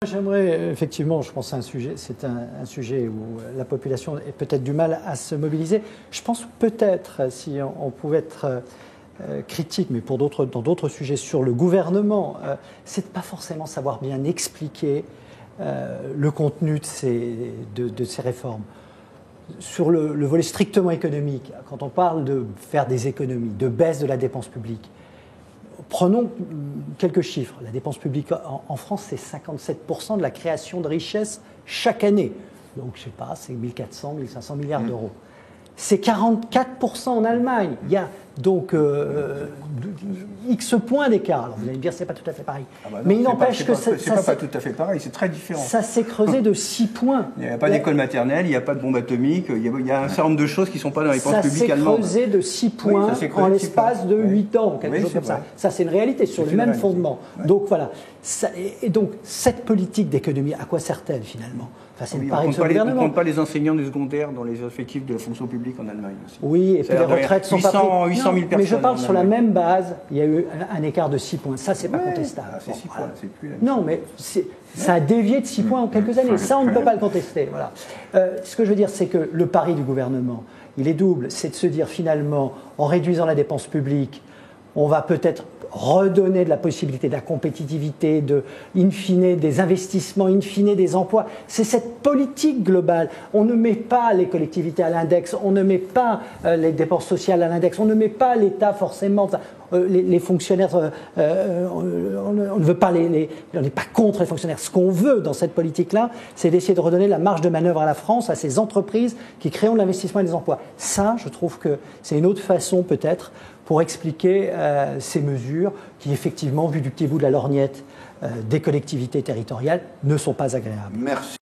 J'aimerais effectivement, je pense à un sujet, c'est un sujet où la population a peut-être du mal à se mobiliser. Je pense peut-être, si on pouvait être critique, mais dans d'autres sujets sur le gouvernement, c'est de pas forcément savoir bien expliquer le contenu de ces réformes. Sur le volet strictement économique, quand on parle de faire des économies, de baisse de la dépense publique, prenons quelques chiffres. La dépense publique en France, c'est 57% de la création de richesse chaque année. Donc, je ne sais pas, c'est 1400, 1500 milliards d'euros. C'est 44% en Allemagne. Il y a donc X points d'écart. Alors, vous allez me dire, ce n'est pas tout à fait pareil. Ah bah non, mais il n'empêche que ça... C'est pas tout à fait pareil, c'est très différent. Ça s'est creusé de 6 points. Il n'y a pas d'école maternelle, il n'y a pas de bombe atomique, il y a un certain nombre de choses qui ne sont pas dans les dépenses publiques allemandes. Ça s'est creusé de 6 points en l'espace de 8 ans, quelque chose comme ça. Ça, c'est une réalité, sur le même fondement. Ouais. Donc, voilà. Et donc, cette politique d'économie, à quoi sert-elle, finalement? Enfin, on ne compte pas les enseignants du secondaire dans les effectifs de la fonction publique en Allemagne aussi. Oui, et puis les retraites sont pas prises. 800 000 personnes. Mais je parle sur la même base, il y a eu un écart de 6 points. Ça, c'est pas contestable. C'est 6 points, c'est plus la même Non, mais ça a dévié de 6 points en quelques années. Ça, on ne peut pas le contester. Voilà. Ce que je veux dire, c'est que le pari du gouvernement, il est double. C'est de se dire, finalement, en réduisant la dépense publique, on va peut-être redonner de la possibilité de la compétitivité, in fine des investissements, in fine des emplois. C'est cette politique globale. On ne met pas les collectivités à l'index, on ne met pas les dépenses sociales à l'index, on ne met pas l'État forcément. Les fonctionnaires, on ne veut pas on n'est pas contre les fonctionnaires. Ce qu'on veut dans cette politique-là, c'est d'essayer de redonner la marge de manœuvre à la France, à ces entreprises qui créent de l'investissement et des emplois. Ça, je trouve que c'est une autre façon peut-être pour expliquer ces mesures qui, effectivement, vu du petit bout de la lorgnette des collectivités territoriales, ne sont pas agréables. Merci.